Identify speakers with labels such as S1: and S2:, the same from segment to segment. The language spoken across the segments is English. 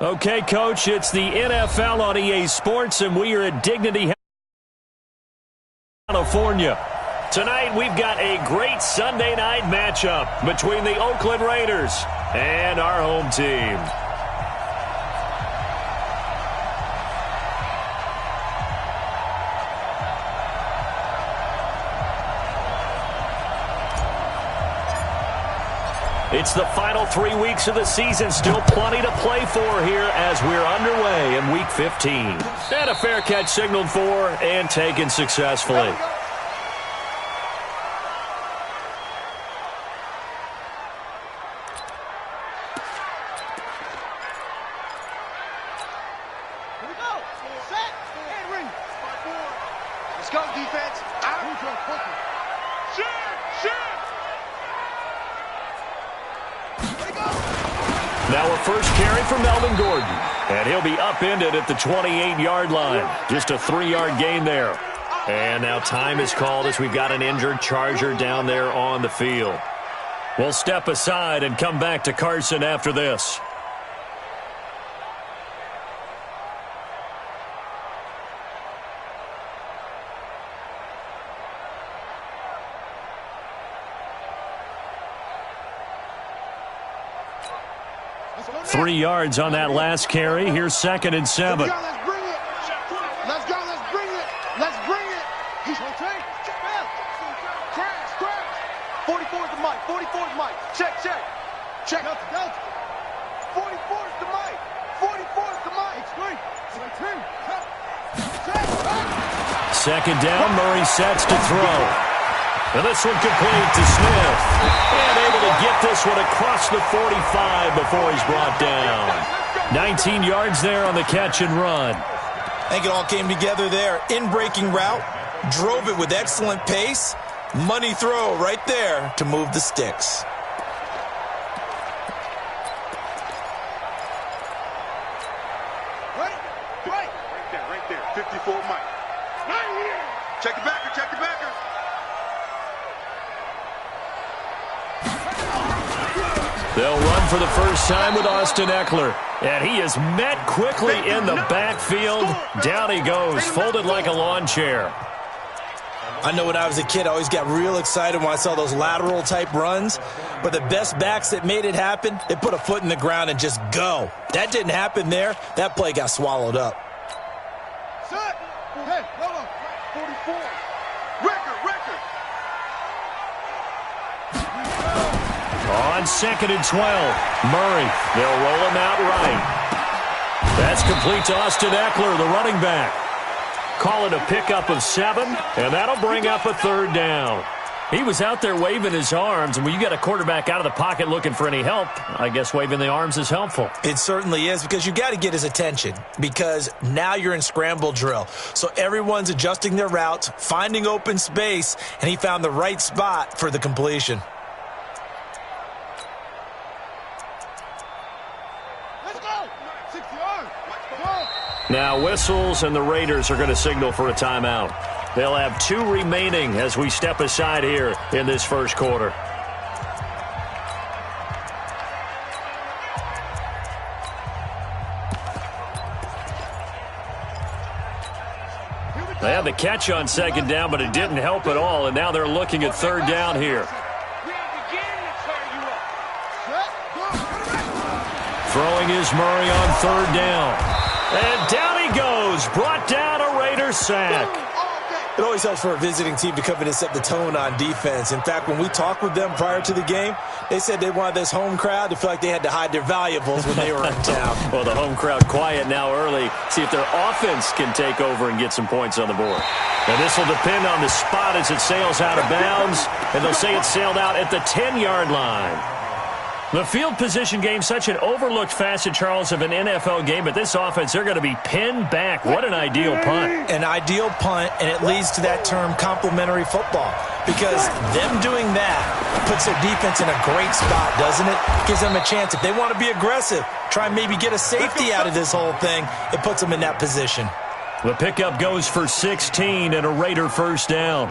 S1: Okay, Coach, it's the NFL on EA Sports, and we are at Dignity, California. Tonight, we've got a great Sunday night matchup between the Oakland Raiders and our home team. It's the final 3 weeks of the season. Still plenty to play for here as we're underway in Week 15. And a fair catch signaled for and taken successfully.
S2: Let's go, defense.
S1: Now a first carry for Melvin Gordon. And he'll be upended at the 28-yard line. Just a 3-yard gain there. And now time is called as we've got an injured Charger down there on the field. We'll step aside and come back to Carson after this. Three yards on that last carry. Here's 2nd and 7.
S2: Let's bring it. Let's go. Let's bring it. Let's bring it. He's on train. Crash. 44 is the mic. 44 is the mic. Check. Check. 44 is the mic. 44 is the mic.
S1: Second down. Murray sets to throw. And this one complete to Smith. And able to get this one across the 45 before he's brought down. 19 yards there on the catch and run.
S3: I think it all came together there. In-breaking route. Drove it with excellent pace. Money throw right there to move the sticks.
S2: Right there. 54 Mike. Right here. Check the backer.
S1: They'll run for the first time with Austin Eckler. And he is met quickly in the backfield. Down he goes, folded like a lawn chair.
S3: I know when I was a kid, I always got real excited when I saw those lateral-type runs. But the best backs that made it happen, they put a foot in the ground and just go. That didn't happen there. That play got swallowed up.
S2: Set. Hey, hold on. 44. Record.
S1: On 2nd and 12, Murray. They'll roll him out right. That's complete to Austin Eckler, the running back. Call it a pickup of 7, and that'll bring up a 3rd down. He was out there waving his arms, and when you get a quarterback out of the pocket looking for any help, I guess waving the arms is helpful.
S3: It certainly is, because you got to get his attention, because now you're in scramble drill. So everyone's adjusting their routes, finding open space, and he found the right spot for the completion.
S1: Now whistles, and the Raiders are going to signal for a timeout. They'll have 2 remaining as we step aside here in this first quarter. They had the catch on 2nd down, but it didn't help at all, and now they're looking at 3rd down here. Throwing is Murray on 3rd down. And down he goes, brought down a Raiders sack.
S3: It always helps for a visiting team to come in and set the tone on defense. In fact, when we talked with them prior to the game, they said they wanted this home crowd to feel like they had to hide their valuables when they were in town.
S1: Well, the home crowd quiet now early. See if their offense can take over and get some points on the board. And this will depend on the spot as it sails out of bounds. And they'll say it sailed out at the 10-yard line. The field position game, such an overlooked facet, Charles, of an NFL game. But this offense, they're going to be pinned back. What an ideal punt.
S3: An ideal punt, and it leads to that term complementary football. Because them doing that puts their defense in a great spot, doesn't it? Gives them a chance. If they want to be aggressive, try and maybe get a safety out of this whole thing, it puts them in that position.
S1: The pickup goes for 16 and a Raider first down.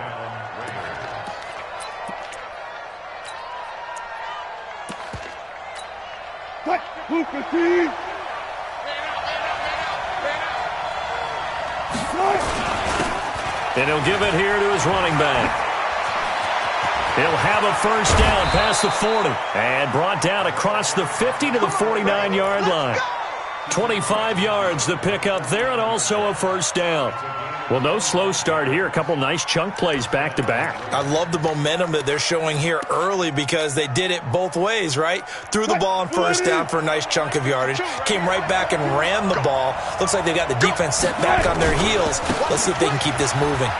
S1: And he'll give it here to his running back. He'll have a first down past the 40. And brought down across the 50 to the 49-yard line. 25 yards the pickup there, and also a first down. Well, no slow start here. A couple nice chunk plays back-to-back.
S3: I love the momentum that they're showing here early because they did it both ways, right? Threw the ball on first down for a nice chunk of yardage. Came right back and ran the ball. Looks like they got the defense set back on their heels. Let's see if they can keep this moving.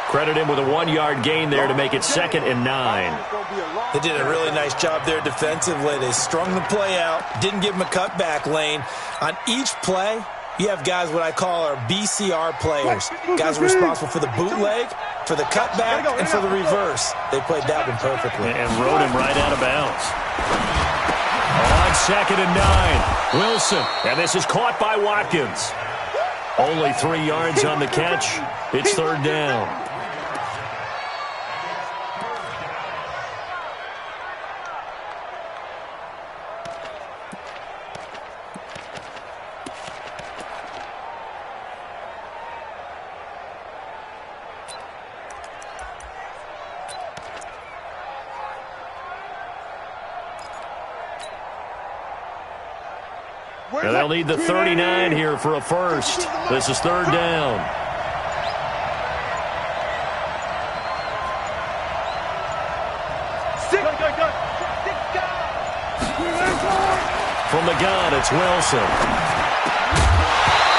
S1: Credit him with a 1-yard gain there to make it 2nd and 9.
S3: They did a really nice job there defensively. They strung the play out, didn't give him a cutback lane. On each play, you have guys what I call our BCR players. Guys responsible for the bootleg, for the cutback, and for the reverse. They played that one perfectly.
S1: And rode him right out of bounds. On 2nd and 9, Wilson. And this is caught by Watkins. Only 3 yards on the catch. It's 3rd down. And they'll need the 39 here for a first. This is 3rd down. From the gun, it's Wilson.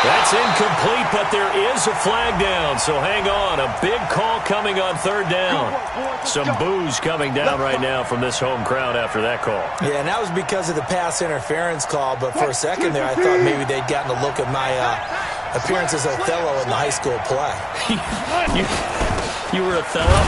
S1: That's incomplete, but there is a flag down, so hang on. A big call coming on 3rd down. Some boos coming down right now from this home crowd after that call.
S3: Yeah, and that was because of the pass interference call, but for a second there I thought maybe they'd gotten a look at my appearance as Othello in the high school play.
S1: You were Othello?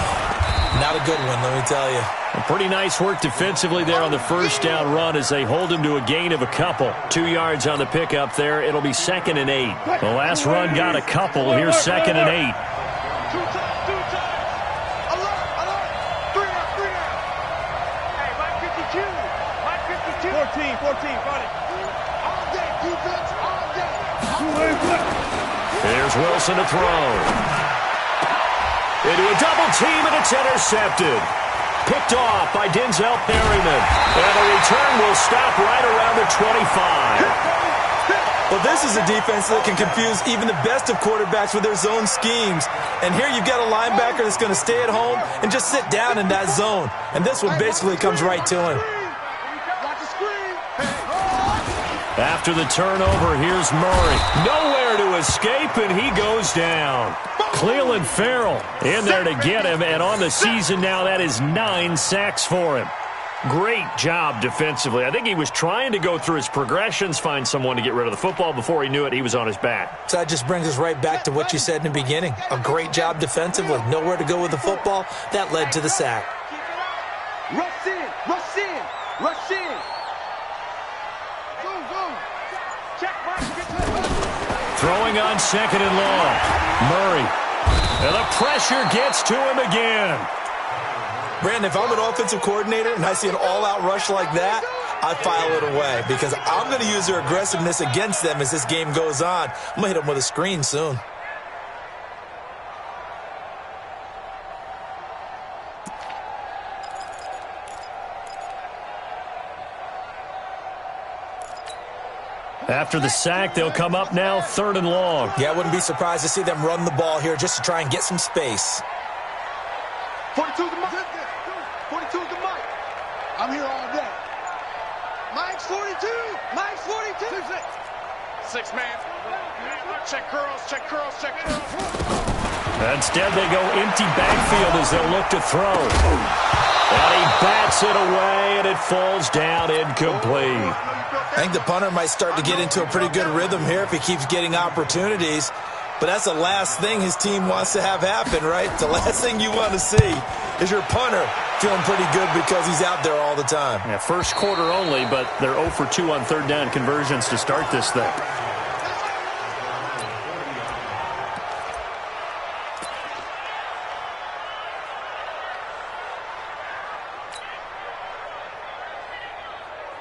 S3: Not a good one, let me tell you.
S1: Pretty nice work defensively there on the first down run as they hold him to a gain of a couple. 2 yards on the pickup there. It'll be 2nd and 8. The last run got a couple. Here's 2nd and 8. Here's Wilson to throw. Into a double team, and it's intercepted. Picked off by Denzel Perryman. And the return will stop right around the 25.
S3: Well, this is a defense that can confuse even the best of quarterbacks with their zone schemes. And here you've got a linebacker that's going to stay at home and just sit down in that zone. And this one basically comes right to him.
S1: After the turnover, here's Murray. Nowhere to escape, and he goes down. Cleveland Farrell in there to get him, and on the season now, that is 9 sacks for him. Great job defensively. I think he was trying to go through his progressions, find someone to get rid of the football. Before he knew it, he was on his back.
S3: So that just brings us right back to what you said in the beginning. A great job defensively. Nowhere to go with the football. That led to the sack.
S2: Rush in, rush in, rush in. Go, go. Check back.
S1: Throwing on 2nd and long. Murray. And the pressure gets to him again.
S3: Brandon, if I'm an offensive coordinator and I see an all-out rush like that, I file it away because I'm going to use their aggressiveness against them as this game goes on. I'm going to hit them with a screen soon.
S1: After the sack, they'll come up now 3rd and long.
S3: Yeah, I wouldn't be surprised to see them run the ball here just to try and get some space.
S2: 42 to Mike. 42 to Mike. I'm here all day. Mike's 42. Mike's 42. 6 man. Check curls, check curls, check curls.
S1: Instead, they go empty backfield as they'll look to throw. And he bats it away, and it falls down incomplete.
S3: I think the punter might start to get into a pretty good rhythm here if he keeps getting opportunities. But that's the last thing his team wants to have happen, right? The last thing you want to see is your punter feeling pretty good because he's out there all the time.
S1: Yeah, first quarter only, but they're 0 for 2 on 3rd down conversions to start this thing.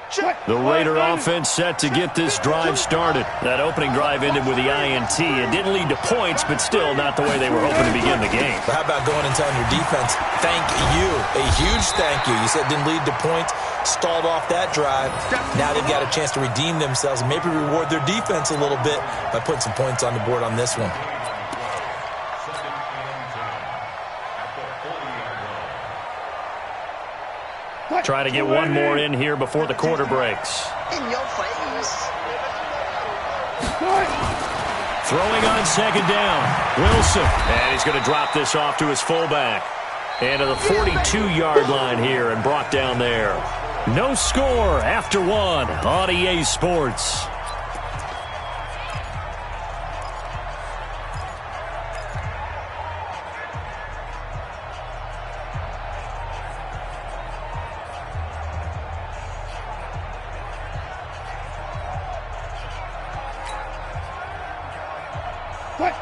S1: The Raider offense set to get this drive started. That opening drive ended with the INT. It didn't lead to points, but still not the way they were hoping to begin the game.
S3: But how about going and telling your defense, thank you, a huge thank you. You said it didn't lead to points, stalled off that drive. Now they've got a chance to redeem themselves and maybe reward their defense a little bit by putting some points on the board on this one.
S1: Try to get one more in here before the quarter breaks.
S2: In your face.
S1: Throwing on second down. Wilson. And he's going to drop this off to his fullback. And to the 42-yard line here and brought down there. No score after one on EA Sports.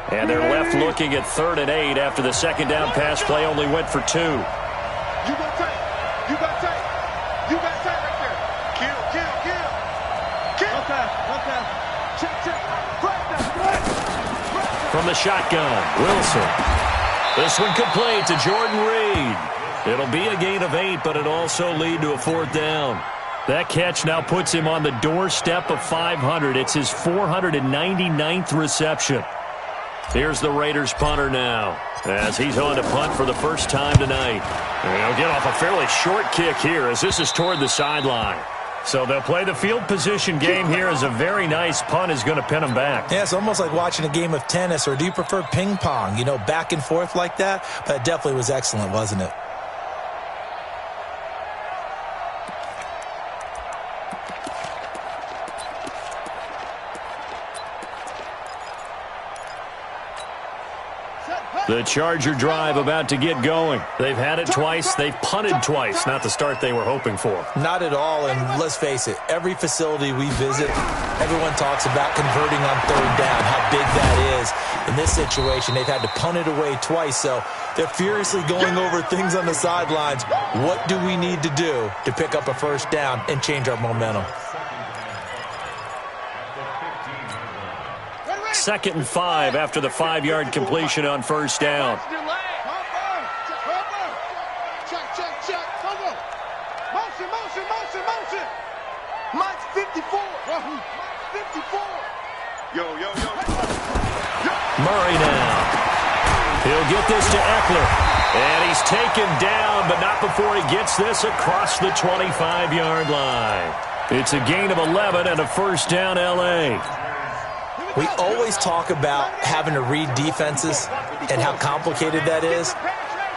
S1: And they're left looking at 3rd and 8 after the second down pass play only went for 2.
S2: You got tape. You got tape. You got tape right there. Kill. Kill. Okay. Check.
S1: From the shotgun, Wilson. This one complete to Jordan Reed. It'll be a gain of 8, but it also lead to a 4th down. That catch now puts him on the doorstep of 500. It's his 499th reception. Here's the Raiders punter now as he's on to punt for the first time tonight. And he'll get off a fairly short kick here as this is toward the sideline. So they'll play the field position game here as a very nice punt is going to pin them back.
S3: Yeah, it's almost like watching a game of tennis, or do you prefer ping pong? You know, back and forth like that? But it definitely was excellent, wasn't it?
S1: The Charger drive about to get going. They've had it twice. They've punted twice. Not the start they were hoping for.
S3: Not at all, and let's face it, every facility we visit, everyone talks about converting on 3rd down, how big that is. In this situation, they've had to punt it away twice, so they're furiously going over things on the sidelines. What do we need to do to pick up a 1st down and change our momentum?
S1: 2nd and 5 after the 5-yard completion on 1st down.
S2: Check. Come on. Motion. Mike's 54. Mike's 54. Yo.
S1: Murray now. He'll get this to Eckler. And he's taken down, but not before he gets this across the 25-yard line. It's a gain of 11 and a 1st down L.A.
S3: We always talk about having to read defenses and how complicated that is.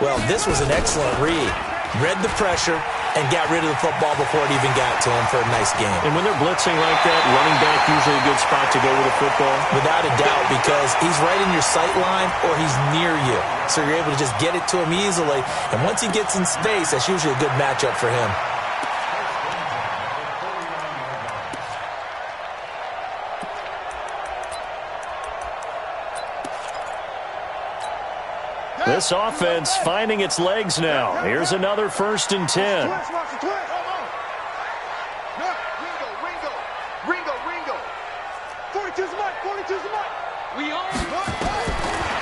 S3: Well, this was an excellent read. Read the pressure and got rid of the football before it even got to him for a nice game.
S1: And when they're blitzing like that, running back usually a good spot to go with a football?
S3: Without a doubt, because he's right in your sight line or he's near you. So you're able to just get it to him easily. And once he gets in space, that's usually a good matchup for him.
S1: This offense finding its legs now. Here's another 1st and 10.
S2: Ringo. 42's Mike.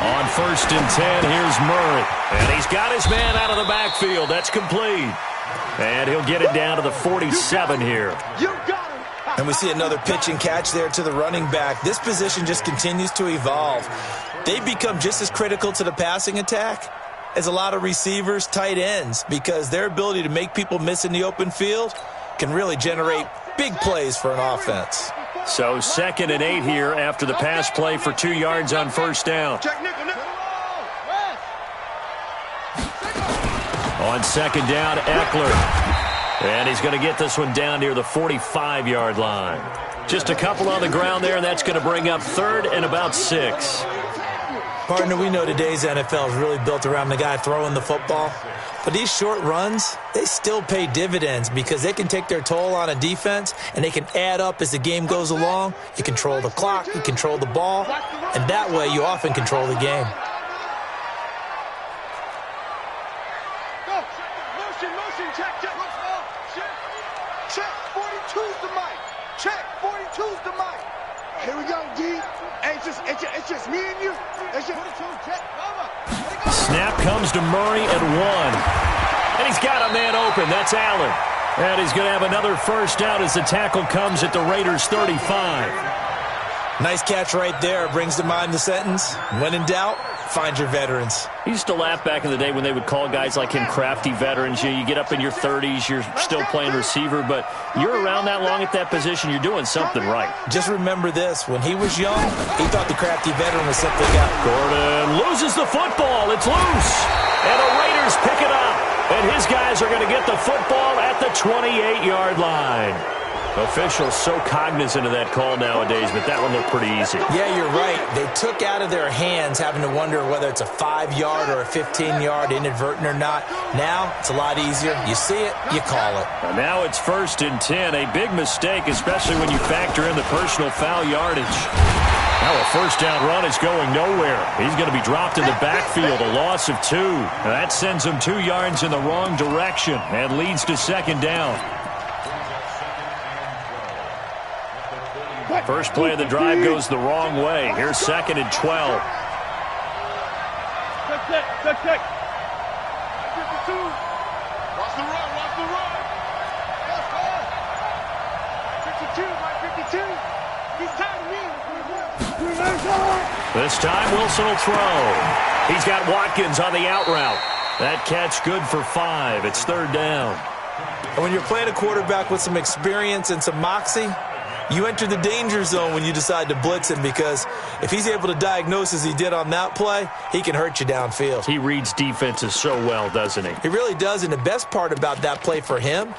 S1: On 1st and 10, here's Murray. And he's got his man out of the backfield. That's complete. And he'll get it down to the 47 here.
S2: You got him.
S3: And we see another pitch and catch there to the running back. This position just continues to evolve. They become just as critical to the passing attack as a lot of receivers, tight ends, because their ability to make people miss in the open field can really generate big plays for an offense.
S1: So 2nd and 8 here after the pass play for 2 yards on 1st down.
S2: Check nickel.
S1: On 2nd down, Eckler. And he's going to get this one down near the 45-yard line. Just a couple on the ground there, and that's going to bring up 3rd and about 6.
S3: Partner, we know today's NFL is really built around the guy throwing the football. But these short runs, they still pay dividends because they can take their toll on a defense, and they can add up as the game goes along. You control the clock, you control the ball, and that way you often control the game.
S2: Motion, check. 42. 42's the mic. Check. 42's the mic. Here we go, D. Hey, it's just me and you. It's just 42's check.
S1: Snap comes to Murray at 1. And he's got a man open. That's Allen. And he's going to have another first down as the tackle comes at the Raiders' 35.
S3: Nice catch right there. Brings to mind the sentence, when in doubt, find your veterans.
S1: I used to laugh back in the day when they would call guys like him crafty veterans. You get up in your 30s, you're still playing receiver, but you're around that long at that position, you're doing something right.
S3: Just remember this. When he was young, he thought the crafty veteran was simply got.
S1: Gordon loses the football. It's loose. And the Raiders pick it up. And his guys are going to get the football at the 28-yard line. Officials so cognizant of that call nowadays, but that one looked pretty easy.
S3: Yeah, you're right. They took out of their hands having to wonder whether it's a 5-yard or a 15-yard, inadvertent or not. Now, it's a lot easier. You see it, you call it.
S1: And now it's 1st and 10. A big mistake, especially when you factor in the personal foul yardage. Now a first down run is going nowhere. He's going to be dropped in the backfield, a loss of 2. Now that sends him 2 yards in the wrong direction and leads to 2nd down. First play of the drive goes the wrong way. Here's 2nd and 12.
S2: Check. 52. Watch the run. 52, right 52. He's tired of me.
S1: This time Wilson will throw. He's got Watkins on the out route. That catch good for 5. It's 3rd down.
S3: And when you're playing a quarterback with some experience and some moxie, you enter the danger zone when you decide to blitz him, because if he's able to diagnose as he did on that play, he can hurt you downfield.
S1: He reads defenses so well, doesn't he?
S3: He really does, and the best part about that play for him,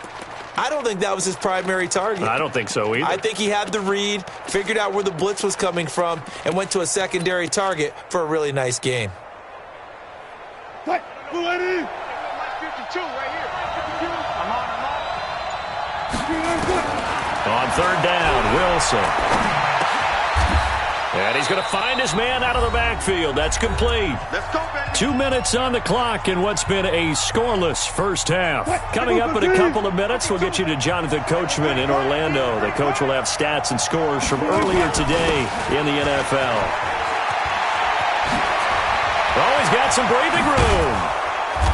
S3: I don't think that was his primary target.
S1: I don't think so either.
S3: I think he had the read, figured out where the blitz was coming from, and went to a secondary target for a really nice game.
S2: Right. 52 right here. I'm on.
S1: On 3rd down, Wilson. And he's going to find his man out of the backfield. That's complete.
S2: Let's go, baby.
S1: 2 minutes on the clock in what's been a scoreless first half. Coming up in a couple of minutes, we'll get you to Jonathan Coachman in Orlando. The coach will have stats and scores from earlier today in the NFL. Oh, he's got some breathing room.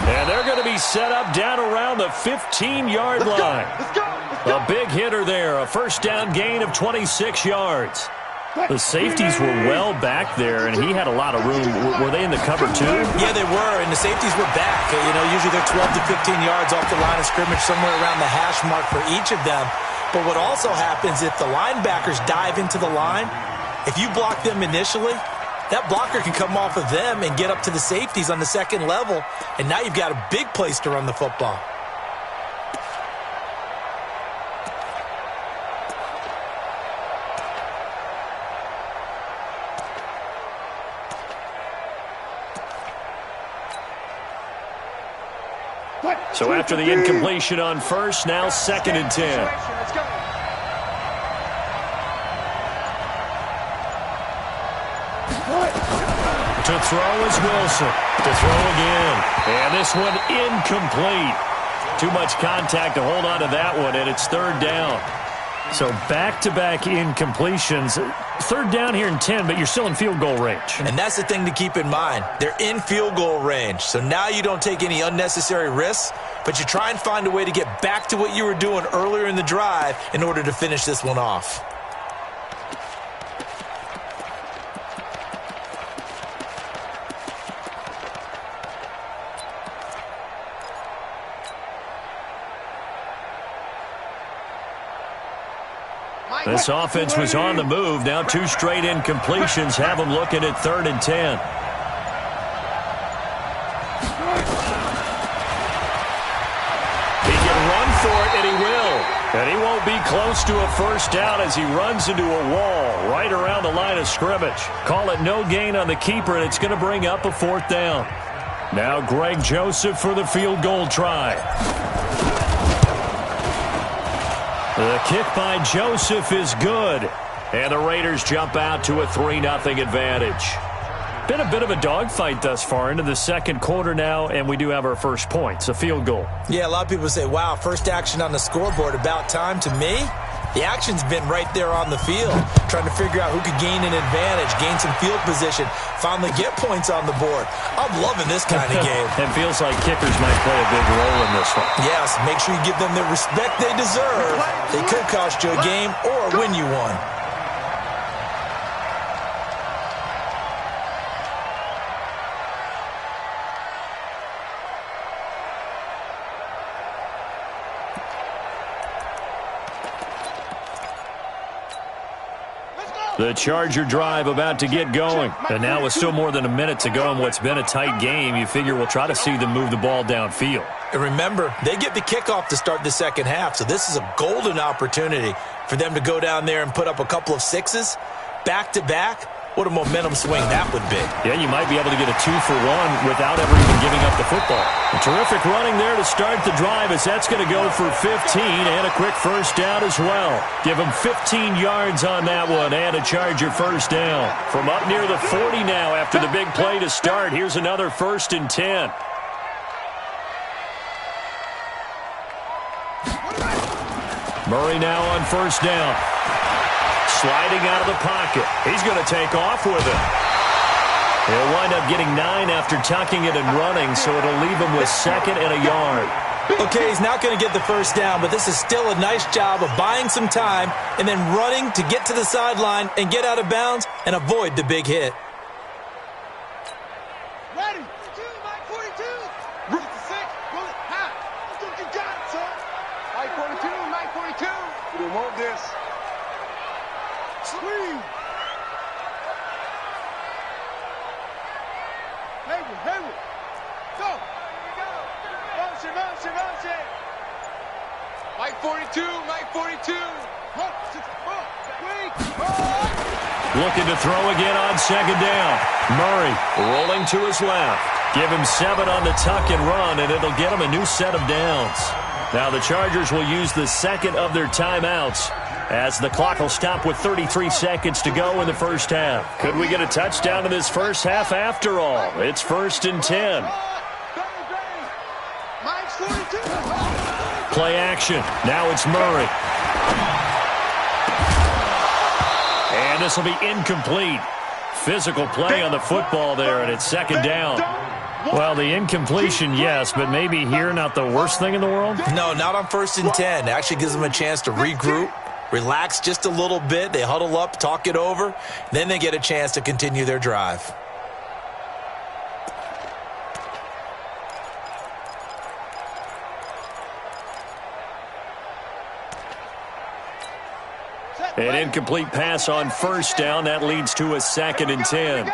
S1: And they're going to be set up down around the 15-yard line.
S2: Let's go.
S1: A big hitter there, a first down gain of 26 yards. The safeties were well back there, and he had a lot of room. Were they in the cover too?
S3: Yeah, they were, and the safeties were back. You know, usually they're 12 to 15 yards off the line of scrimmage, somewhere around the hash mark for each of them. But what also happens, if the linebackers dive into the line, if you block them initially, that blocker can come off of them and get up to the safeties on the 2nd level, and now you've got a big place to run the football.
S1: So after the incompletion on first, now 2nd and 10.
S2: Let's go.
S1: To throw is Wilson. To throw again. And this one incomplete. Too much contact to hold on to that one, and it's 3rd down. So back-to-back incompletions. 3rd down here in 10, but you're still in field goal range.
S3: And that's the thing to keep in mind. They're in field goal range. So now you don't take any unnecessary risks, but you try and find a way to get back to what you were doing earlier in the drive in order to finish this one off.
S1: This offense was on the move. Now 2 straight incompletions have them looking at 3rd and 10. He can run for it, and he will. And he won't be close to a first down as he runs into a wall right around the line of scrimmage. Call it no gain on the keeper, and it's going to bring up a 4th down. Now Greg Joseph for the field goal try. The kick by Joseph is good. And the Raiders jump out to a 3-0 advantage. Been a bit of a dogfight thus far into the 2nd quarter now, and we do have our first points, a field goal.
S3: Yeah, a lot of people say, wow, first action on the scoreboard, about time. To me, The action's been right there on the field, trying to figure out who could gain an advantage, gain some field position, finally get points on the board. I'm loving this kind of game.
S1: It feels like kickers might play a big role in this one.
S3: Yes, make sure you give them the respect they deserve. They could cost you a game or win you one.
S1: The Charger drive about to get going. And now with still more than a minute to go in what's been a tight game, you figure we'll try to see them move the ball downfield.
S3: And remember, they get the kickoff to start the second half, so this is a golden opportunity for them to go down there and put up a couple of sixes back-to-back. What a momentum swing that would be.
S1: Yeah, you might be able to get a 2-for-1 without ever even giving up the football. A terrific running there to start the drive as that's going to go for 15 and a quick first down as well. Give them 15 yards on that one and a Charger first down. From up near the 40 now after the big play to start, here's another 1st and 10. Murray now on first down. Sliding out of the pocket. He's going to take off with it. He'll wind up getting 9 after tucking it and running, so it'll leave him with 2nd and a yard.
S3: Okay, he's not going to get the first down, but this is still a nice job of buying some time and then running to get to the sideline and get out of bounds and avoid the big hit.
S2: Ready. 42. Root to 6. Roll it high. You got it, son. Mike 42. We want this. Squeeze. Hayward. Go. Motion. Mike 42.
S1: Looking to throw again on 2nd down. Murray rolling to his left. Give him 7 on the tuck and run, and it'll get him a new set of downs. Now the Chargers will use the 2nd of their timeouts as the clock will stop with 33 seconds to go in the first half. Could we get a touchdown in this first half after all? It's 1st and 10. Play action. Now it's Murray. And this will be incomplete. Physical play on the football there, and it's 2nd down. Well, the incompletion, yes, but maybe here not the worst thing in the world?
S3: No, not on 1st and 10. It actually gives them a chance to regroup, relax just a little bit. They huddle up, talk it over. Then they get a chance to continue their drive.
S1: An incomplete pass on first down. That leads to a 2nd and 10.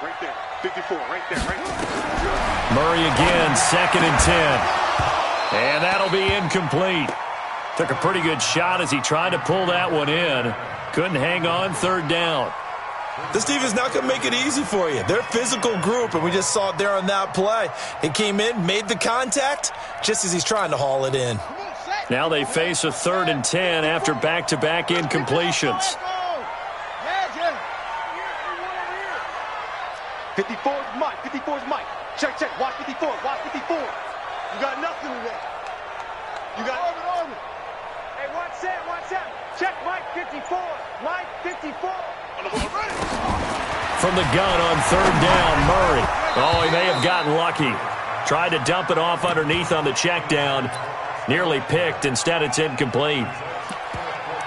S2: Right there. 54. Right there.
S1: Murray again, 2nd and 10. And that'll be incomplete. Took a pretty good shot as he tried to pull that one in. Couldn't hang on, 3rd down.
S3: This defense is not going to make it easy for you. They're a physical group, and we just saw it there on that play. He came in, made the contact, just as he's trying to haul it in.
S1: Now they face a 3rd and 10 after back-to-back incompletions.
S2: 54's Mike. Check. Watch 54. You got nothing today. You got it. Hey, watch that. Check Mike 54.
S1: From the gun on 3rd down, Murray. Oh, he may have gotten lucky. Tried to dump it off underneath on the check down. Nearly picked. Instead, it's incomplete.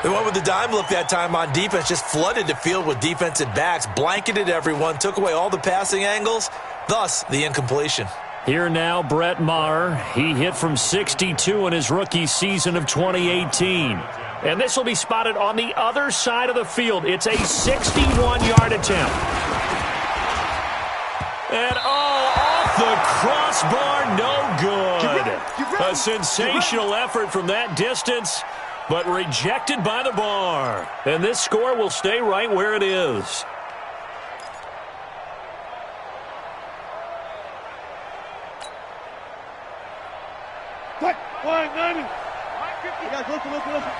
S3: They went with the dime look that time on defense, just flooded the field with defensive backs, blanketed everyone, took away all the passing angles, thus the incompletion.
S1: Here now, Brett Maher. He hit from 62 in his rookie season of 2018. And this will be spotted on the other side of the field. It's a 61-yard attempt. And off the crossbar, no good. A sensational effort from that distance, but rejected by the bar. And this score will stay right where it is.
S2: Listen.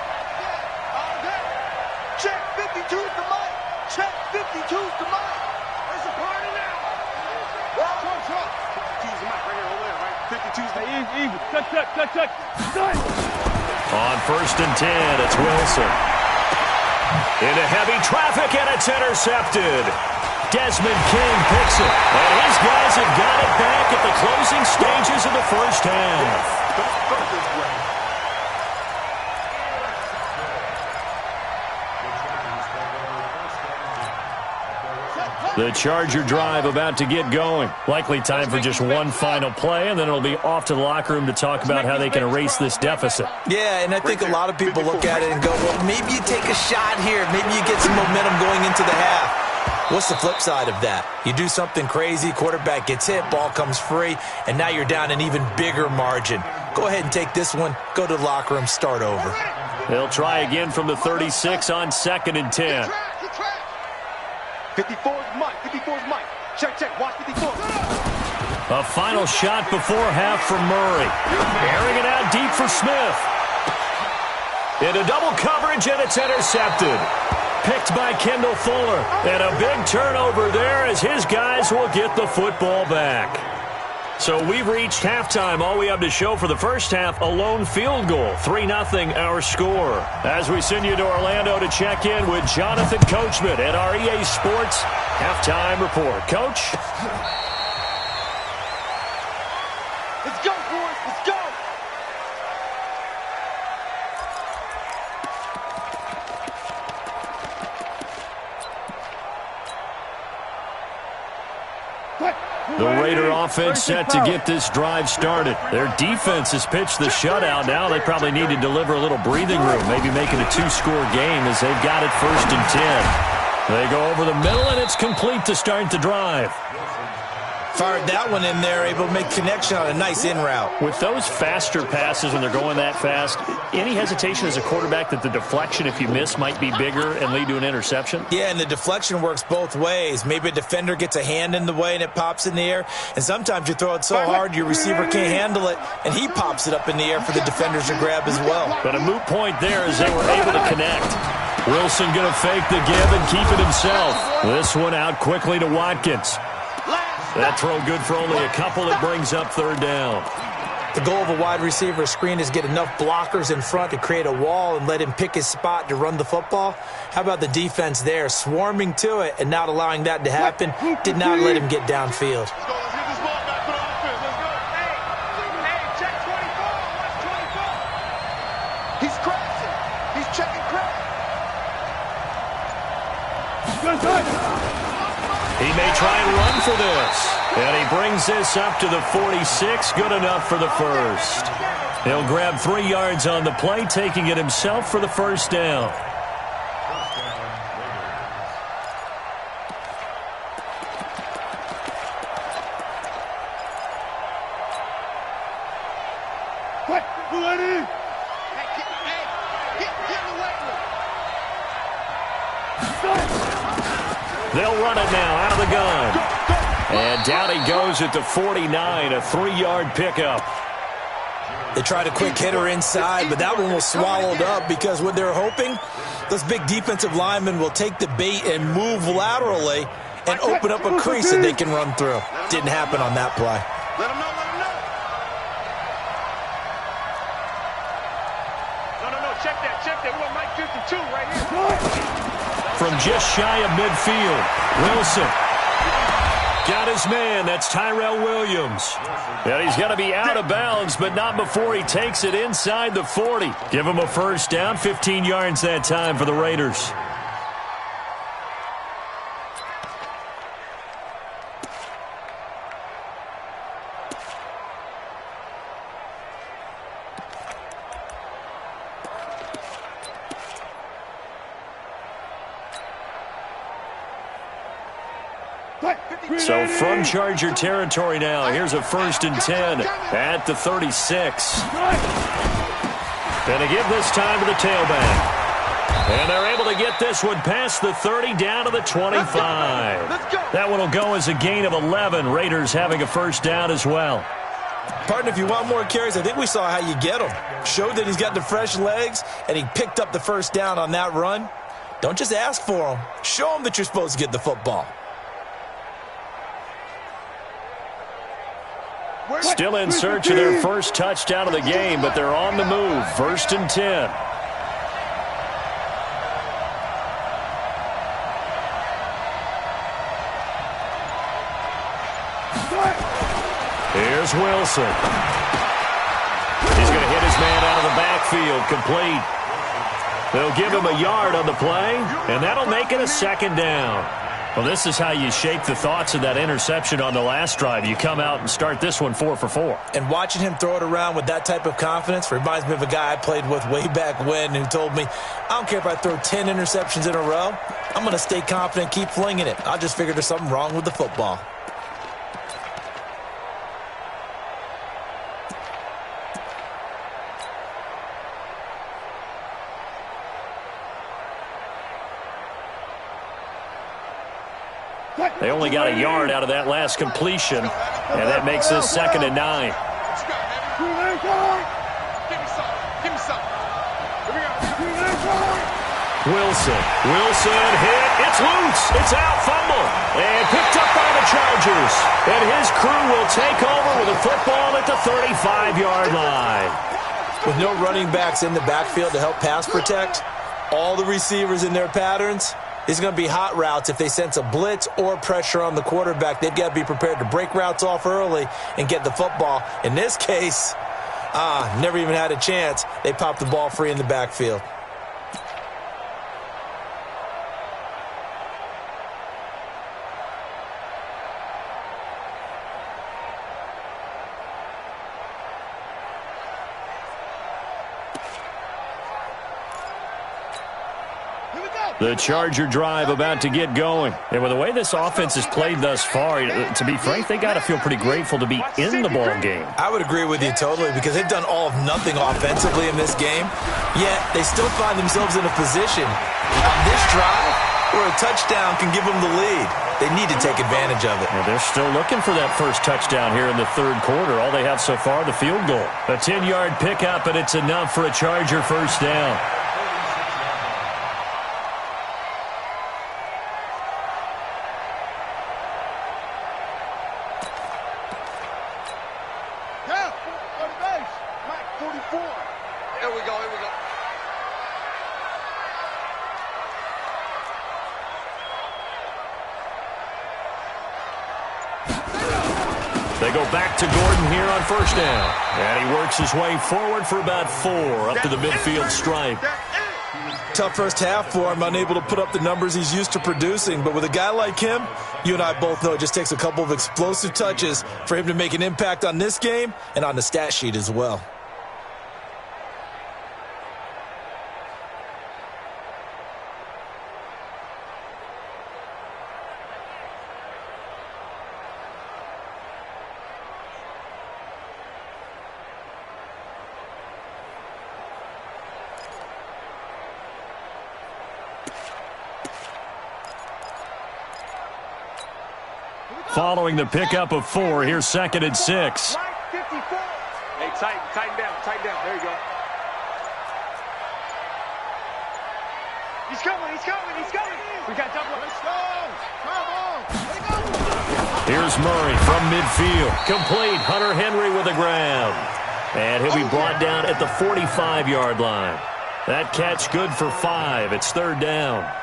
S2: Check 52's the mic. Check 52's the mic. There's a party now. 52's the mic right here, over there, right?
S1: On 1st and 10, it's Wilson. Into heavy traffic, and it's intercepted. Desmond King picks it, and his guys have got it back at the closing stages of the first half. The Charger drive about to get going. Likely time for just one final play, and then it'll be off to the locker room to talk about how they can erase this deficit.
S3: Yeah, and I think a lot of people look at it and go, well, maybe you take a shot here. Maybe you get some momentum going into the half. What's the flip side of that? You do something crazy, quarterback gets hit, ball comes free, and now you're down an even bigger margin. Go ahead and take this one, go to the locker room, start over.
S1: They'll try again from the 36 on 2nd and 10.
S2: 54's Mike. 54's Mike. Check, check. Watch 54.
S1: A final shot before half from Murray. Airing it out deep for Smith. Into double coverage, and it's intercepted. Picked by Kendall Fuller. And a big turnover there as his guys will get the football back. So we've reached halftime. All we have to show for the first half, a lone field goal. 3-0 our score. As we send you to Orlando to check in with Jonathan Coachman at our EA Sports Halftime Report. Coach?
S2: Let's go, boys. Let's go.
S1: The Raider offense set to get this drive started. Their defense has pitched the shutout. Now they probably need to deliver a little breathing room, maybe make it a 2-score game as they've got it 1st and 10. They go over the middle, and it's complete to start the drive.
S3: Fired that one in there, able to make connection on a nice in route.
S1: With those faster passes when they're going that fast, any hesitation as a quarterback that the deflection, if you miss, might be bigger and lead to an interception?
S3: Yeah, and the deflection works both ways. Maybe a defender gets a hand in the way and it pops in the air, and sometimes you throw it so hard your receiver can't handle it, and he pops it up in the air for the defenders to grab as well.
S1: But a moot point there as they were able to connect. Wilson going to fake the give and keep it himself. This one out quickly to Watkins. That throw good for only a couple. That brings up 3rd down.
S3: The goal of a wide receiver screen is get enough blockers in front to create a wall and let him pick his spot to run the football. How about the defense there, swarming to it and not allowing that to happen? Did not let him get downfield.
S2: He's crashing. He's checking crash.
S1: He may try and run for this. And he brings this up to the 46. Good enough for the first. He'll grab 3 yards on the play, taking it himself for the 1st down. They'll run it now out of the gun. And down he goes at the 49, a 3-yard pickup.
S3: They tried a quick hitter inside, but that one was swallowed up because what they're hoping, those big defensive linemen will take the bait and move laterally and open up a crease that they can run through. Didn't happen on that play.
S2: Let him know, let him know. No, check that. We want Mike 52 right here.
S1: From just shy of midfield, Wilson got his man. That's Tyrell Williams. And he's going to be out of bounds, but not before he takes it inside the 40. Give him a 1st down, 15 yards that time for the Raiders. So from Charger territory now, here's a 1st and 10 at the 36. Going to give this time to the tailback. And they're able to get this one past the 30 down to the 25. That one will go as a gain of 11. Raiders having a 1st down as well.
S3: Partner, if you want more carries, I think we saw how you get him. Showed that he's got the fresh legs, and he picked up the 1st down on that run. Don't just ask for him. Show him that you're supposed to get the football.
S1: Still in search of their first touchdown of the game, but they're on the move. 1st and 10. Here's Wilson. He's going to hit his man out of the backfield. Complete. They'll give him a yard on the play, and that'll make it a 2nd down. Well, this is how you shape the thoughts of that interception on the last drive. You come out and start this one 4 for 4.
S3: And watching him throw it around with that type of confidence reminds me of a guy I played with way back when who told me, I don't care if I throw 10 interceptions in a row. I'm going to stay confident, keep flinging it. I just figured there's something wrong with the football.
S1: They only got a yard out of that last completion, and that makes this 2nd and 9. Wilson hit. It's loose. It's out. Fumble. And picked up by the Chargers. And his crew will take over with a football at the 35-yard line.
S3: With no running backs in the backfield to help pass protect, all the receivers in their patterns, it's going to be hot routes. If they sense a blitz or pressure on the quarterback, they've got to be prepared to break routes off early and get the football. In this case, never even had a chance. They popped the ball free in the backfield.
S1: The Charger drive about to get going. And with the way this offense has played thus far, to be frank, they got to feel pretty grateful to be in the ball game.
S3: I would agree with you totally because they've done all of nothing offensively in this game, yet they still find themselves in a position on this drive where a touchdown can give them the lead. They need to take advantage of it.
S1: Well, they're still looking for that first touchdown here in the 3rd quarter. All they have so far, the field goal. A 10-yard pickup, and it's enough for a Charger first down. They go back to Gordon here on first down. And he works his way forward for about 4 up to the midfield stripe.
S3: Tough first half for him, unable to put up the numbers he's used to producing. But with a guy like him, you and I both know it just takes a couple of explosive touches for him to make an impact on this game and on the stat sheet as well.
S1: Following the pickup of 4, here's 2nd and 6.
S2: Hey, tighten down. There you go. He's coming. We got double. Let's go. Come on.
S1: Here's Murray from midfield. Complete. Hunter Henry with the ground. And he'll be brought down at the 45-yard line. That catch good for 5. It's 3rd down.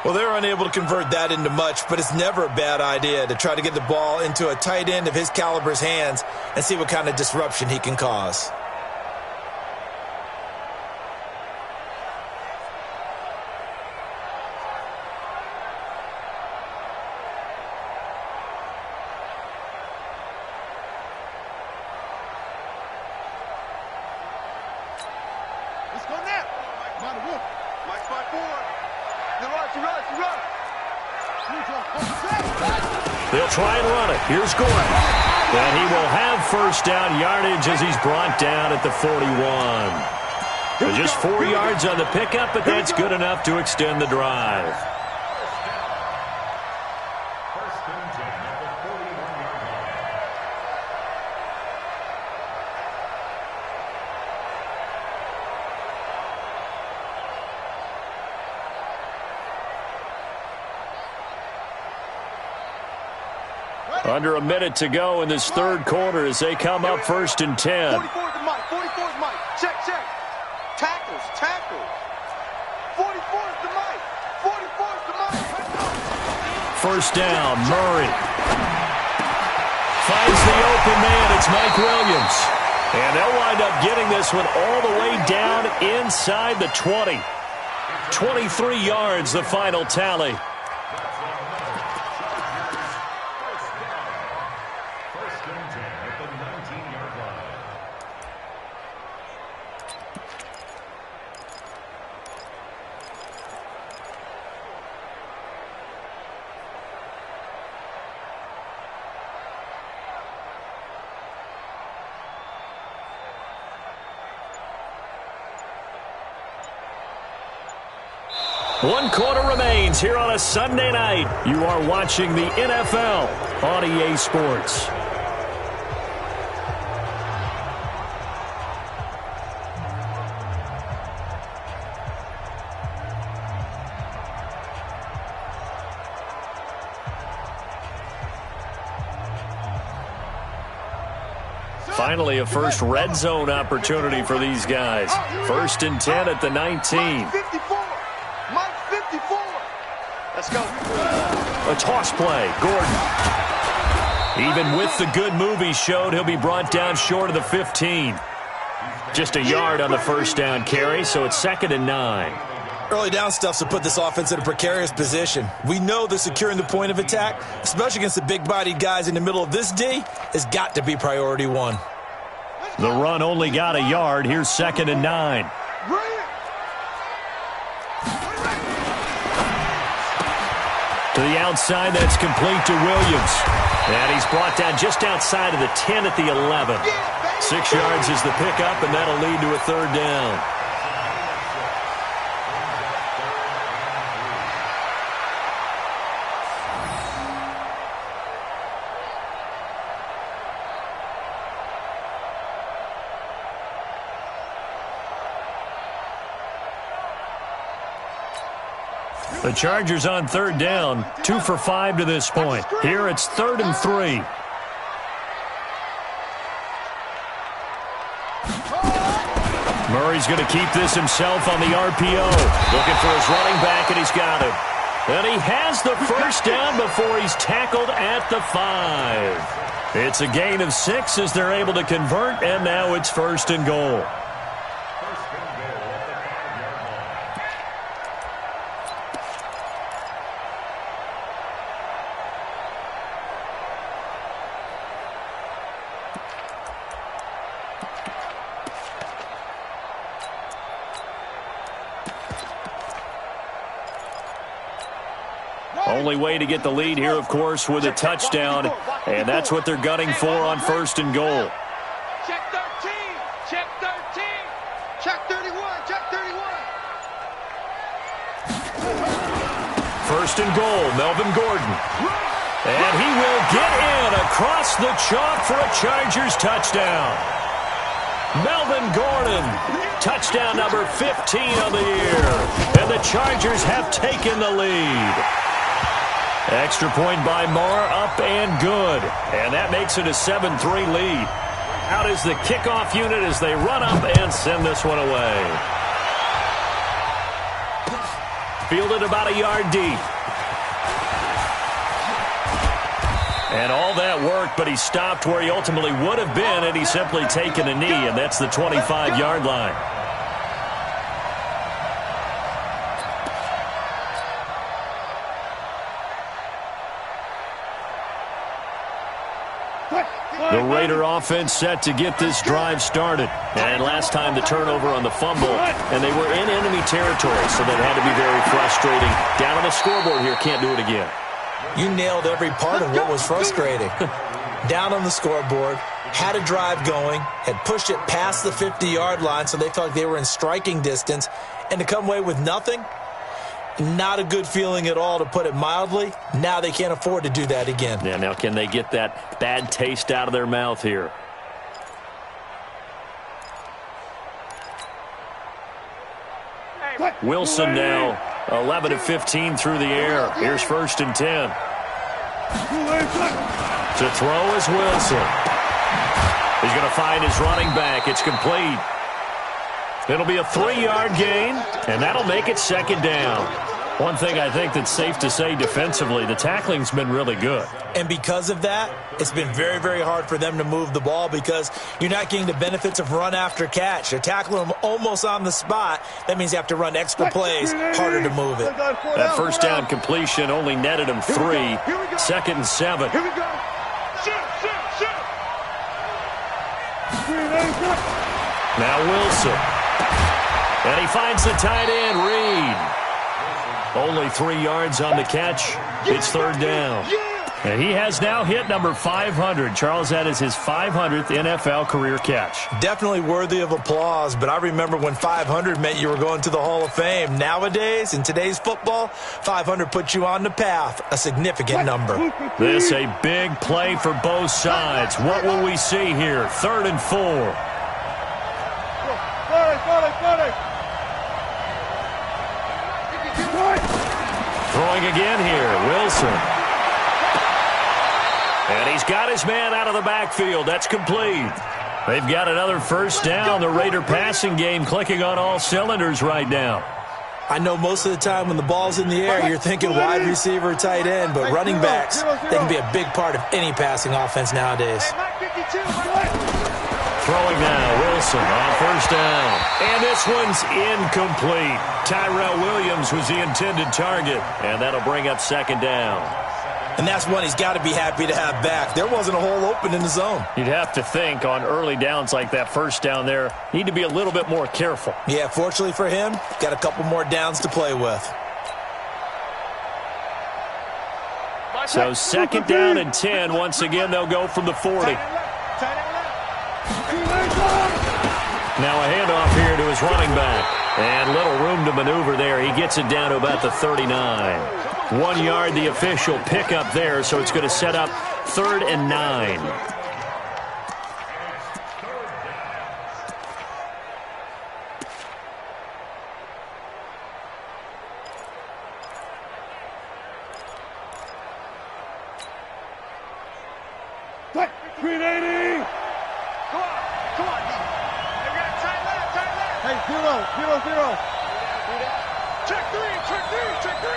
S3: Well, they're unable to convert that into much, but it's never a bad idea to try to get the ball into a tight end of his caliber's hands and see what kind of disruption he can cause.
S2: Let's go now. Mike 5-4.
S1: They'll try and run it. Here's Gordon. And he will have first down yardage as he's brought down at the 41. So just 4 yards on the pickup, but that's good enough to extend the drive. Under a minute to go in this third quarter as they come up 1st and 10.
S2: 44's the mic. 44's mic. Check, check. Tackles, tackles. 44's the mic. 44's the mic.
S1: First down, Murray. Finds the open man. It's Mike Williams. And they'll wind up getting this one all the way down inside the 20. 23 yards, the final tally. One quarter remains here on a Sunday night. You are watching the NFL on EA Sports. Finally, a first red zone opportunity for these guys. 1st and 10 at the 19.
S2: 54. Mike 54. Let's go.
S1: A toss play. Gordon. Even with the good move he showed, he'll be brought down short of the 15. Just a yard on the first down carry, so it's 2nd and 9.
S3: Early down stuff's to put this offense in a precarious position. We know that securing the point of attack, especially against the big-bodied guys in the middle of this D, has got to be priority one.
S1: The run only got a yard. Here's 2nd and 9. To the outside, that's complete to Williams. And he's brought down just outside of the 10 at the 11. 6 yards is the pickup, and that'll lead to a 3rd down. The Chargers on 3rd down, 2 for 5 to this point. Here it's 3rd and 3. Murray's going to keep this himself on the RPO. Looking for his running back, and he's got him. And he has the first down before he's tackled at the 5. It's a gain of 6 as they're able to convert, and now it's 1st and goal. Only way to get the lead here, of course, with a touchdown, and that's what they're gunning for on 1st and goal.
S2: Check 13. Check 13. Check 31. Check 31.
S1: 1st and goal, Melvin Gordon. And he will get in across the chalk for a Chargers touchdown. Melvin Gordon, touchdown number 15 on the year. And the Chargers have taken the lead. Extra point by Marr, up and good. And that makes it a 7-3 lead. Out is the kickoff unit as they run up and send this one away. Fielded about a yard deep. And all that work, but he stopped where he ultimately would have been had he simply taken a knee, and that's the 25-yard line. The Raider offense set to get this drive started. And last time the turnover on the fumble, and they were in enemy territory, so that had to be very frustrating. Down on the scoreboard here, can't do it again.
S3: You nailed every part of what was frustrating. Down on the scoreboard, had a drive going, had pushed it past the 50-yard line so they felt like they were in striking distance, and to come away with nothing, not a good feeling at all, to put it mildly. Now they can't afford to do that again.
S1: Yeah, now can they get that bad taste out of their mouth here? Wilson now 11 of 15 through the air. Here's 1st and 10. To throw is Wilson. He's going to find his running back. It's complete. It'll be a 3-yard gain, and that'll make it second down. One thing I think that's safe to say defensively, the tackling's been really good.
S3: And because of that, it's been very, very hard for them to move the ball because you're not getting the benefits of run after catch. They're tackling them almost on the spot. That means you have to run extra plays, harder to move it.
S1: That first down completion only netted him 3. Second and 7.
S2: Here we go.
S1: Now Wilson. And he finds the tight end, Reed. Only 3 yards on the catch. It's third down. And he has now hit number 500. Charles, that is his 500th NFL career catch.
S3: Definitely worthy of applause, but I remember when 500 meant you were going to the Hall of Fame. Nowadays, in today's football, 500 puts you on the path, a significant number.
S1: This a big play for both sides. What will we see here? Third and 4. Throwing again here, Wilson. And he's got his man out of the backfield. That's complete. They've got another first down. The Raider passing game clicking on all cylinders right now.
S3: I know most of the time when the ball's in the air, you're thinking wide receiver, tight end, but running backs, they can be a big part of any passing offense nowadays.
S1: Throwing now, Wilson on first down. And this one's incomplete. Tyrell Williams was the intended target, and that'll bring up second down.
S3: And that's one he's got to be happy to have back. There wasn't a hole open in the zone.
S1: You'd have to think on early downs like that first down there, need to be a little bit more careful.
S3: Yeah, fortunately for him, got a couple more downs to play with.
S1: So second down and 10. Once again, they'll go from the 40. Now a handoff here to his running back. And little room to maneuver there. He gets it down to about the 39. 1 yard, the official pickup there, so it's going to set up third and 9.
S2: Hey, 0, 0, 0. Check 3, check 3, check 3.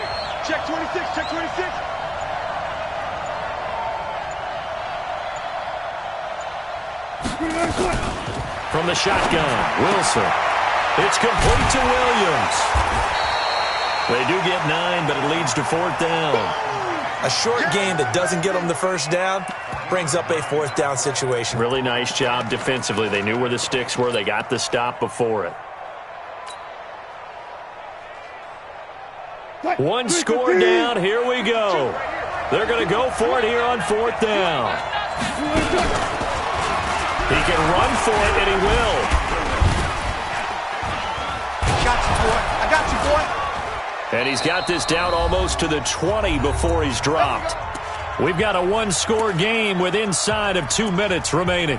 S2: Check 26, check 26.
S1: From the shotgun, Wilson. It's complete to Williams. They do get 9, but it leads to fourth down.
S3: A short game that doesn't get them the first down brings up a fourth down situation.
S1: Really nice job defensively. They knew where the sticks were. They got the stop before it. One score down. Here we go. They're going to go for it here on fourth down. He can run for it, and he will.
S2: Got you, boy. I got you, boy.
S1: And he's got this down almost to the 20 before he's dropped. We've got a one-score game with inside of 2 minutes remaining.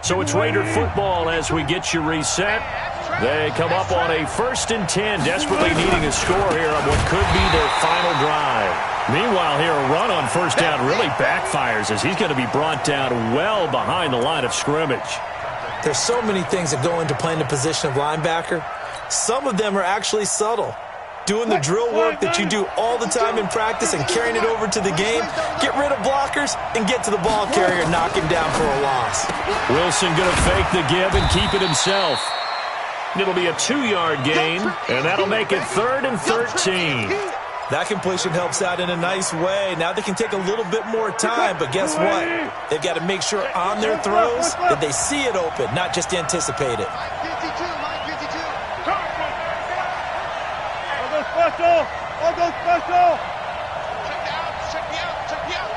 S1: So it's Raider football as we get you reset. They come up on a 1st and 10, desperately needing a score here on what could be their final drive. Meanwhile, here a run on first down really backfires as he's going to be brought down well behind the line of scrimmage.
S3: There's so many things that go into playing the position of linebacker. Some of them are actually subtle. Doing the drill work that you do all the time in practice and carrying it over to the game, get rid of blockers and get to the ball carrier and knock him down for a loss.
S1: Wilson going to fake the give and keep it himself. It'll be a 2-yard gain, and that'll make it 3rd and 13.
S3: That completion helps out in a nice way. Now they can take a little bit more time, but guess what? They've got to make sure on their throws that they see it open, not just anticipate it.
S2: Special! I'll go special! Check out, check me out, check me out!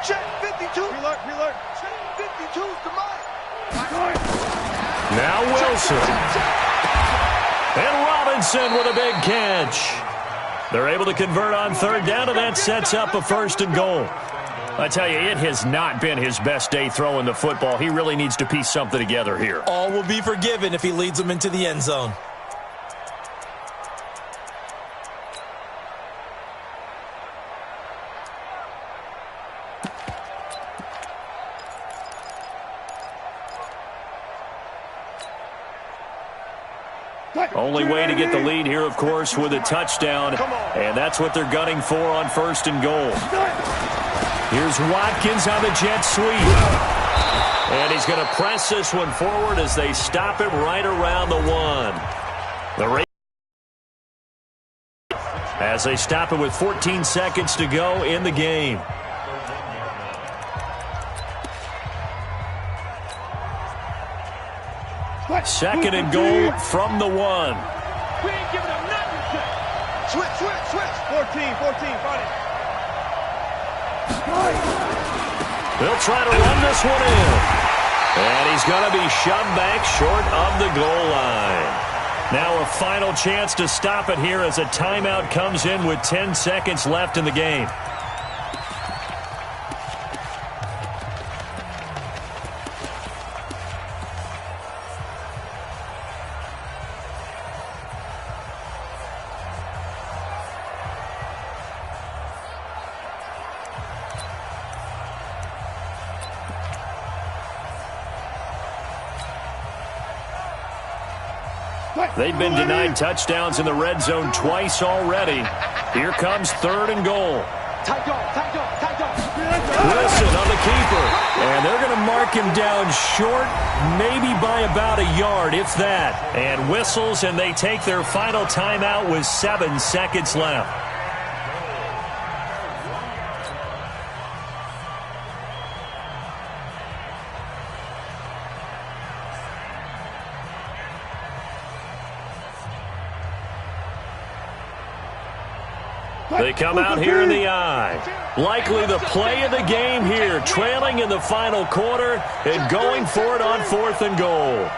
S2: Check 52! Reload, reload! Check 52's to mine!
S1: Now Wilson. And Robinson with a big catch. They're able to convert on third down, and that sets up a 1st and goal. I tell you, it has not been his best day throwing the football. He really needs to piece something together here.
S3: All will be forgiven if he leads them into the end zone.
S1: Only way to get the lead here, of course, with a touchdown. And that's what they're gunning for on 1st and goal. Here's Watkins on the jet sweep. And he's going to press this one forward as they stop it right around the 1. As they stop it with 14 seconds to go in the game. Second and goal from the 1.
S2: We ain't giving them nothing. Switch. 14, fight it.
S1: They'll try to run this one in. And he's going to be shoved back short of the goal line. Now a final chance to stop it here as a timeout comes in with 10 seconds left in the game. They've been denied touchdowns in the red zone twice already. Here comes 3rd and goal.
S2: Tight dog.
S1: Wilson on the keeper. And they're going to mark him down short, maybe by about a yard, if that. And whistles, and they take their final timeout with 7 seconds left. They come out here in the eye. Likely the play of the game here, trailing in the final quarter and going for it on 4th and goal.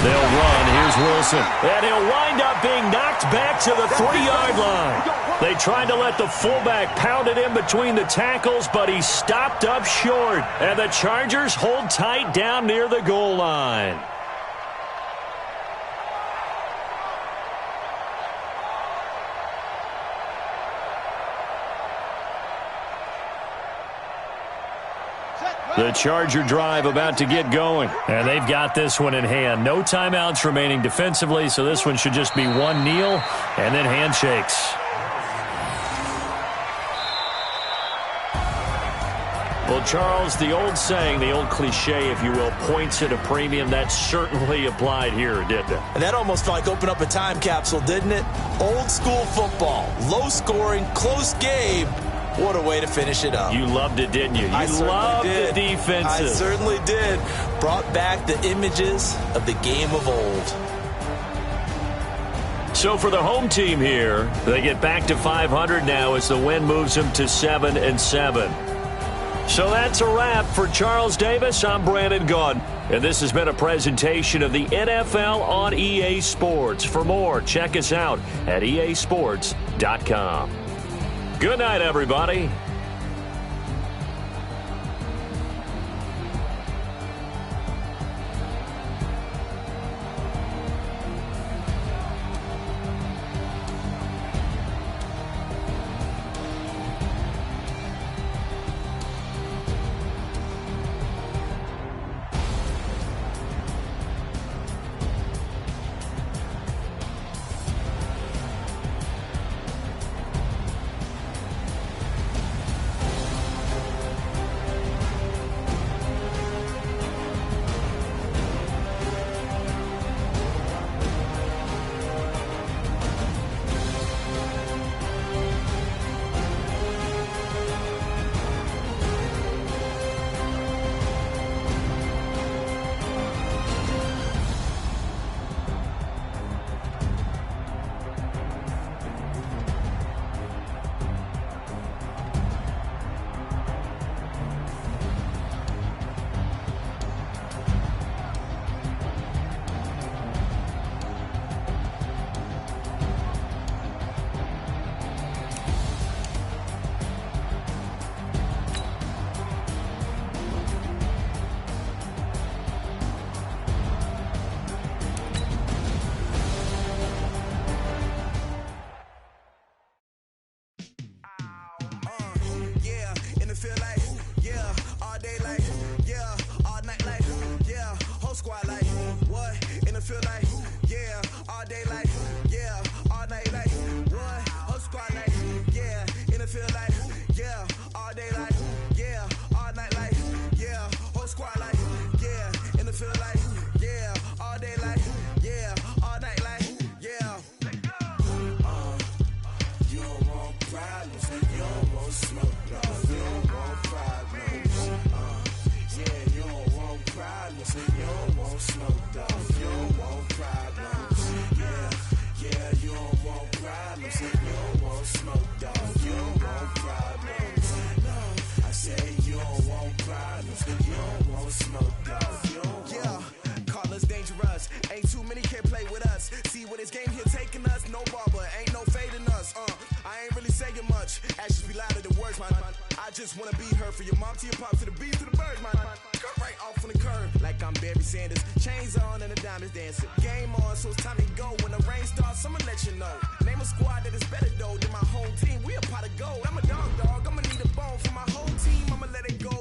S1: They'll run. Here's Wilson. And he'll wind up being knocked back to the 3-yard line. They tried to let the fullback pound it in between the tackles, but he stopped up short. And the Chargers hold tight down near the goal line. The Charger drive about to get going. And they've got this one in hand. No timeouts remaining defensively, so this one should just be one kneel and then handshakes. Well, Charles, the old saying, the old cliche, if you will, points at a premium, that certainly applied here, didn't it?
S3: And that almost like opened up a time capsule, didn't it? Old school football, low scoring, close game. What a way to finish it up.
S1: You loved it, didn't you? You loved the defenses.
S3: I certainly did. Brought back the images of the game of old.
S1: So for the home team here, they get back to 500 now as the win moves them to 7-7. So that's a wrap for Charles Davis. I'm Brandon Gaudin, and this has been a presentation of the NFL on EA Sports. For more, check us out at easports.com. Good night, everybody.
S4: it feel like, yeah, all day like, yeah, all night like, what? Whole squad like, yeah, and it feel like, yeah, all day like, yeah, all night like, yeah, whole squad like, yeah, and it feel like, yeah, all day like, yeah, all night like, yeah. You don't want problems, you don't want smoke, dog. You don't want problems, yeah, you don't want problems, you don't want smoke, dog. You don't want problems, yeah, you don't want problems, you don't want smoke, dog. You don't want problems, no, I say you don't want problems, you don't want smoke, dog. You don't want. Call us dangerous, ain't too many can play with us. See what this game here taking us, no barber, ain't no fading us. I ain't really saying much, actions be louder than words, man. I just wanna be heard from your mom to your pop to the beat to the birds, man. Cut right off on the curb, like I'm Barry Sanders. Chains on and the diamonds dancing. Game on, so it's time to go. When the rain starts, I'ma let you know. Name a squad that is better though than my home team. We a pot of gold. I'm a dog, I'ma need a bone for my whole team. I'ma let it go.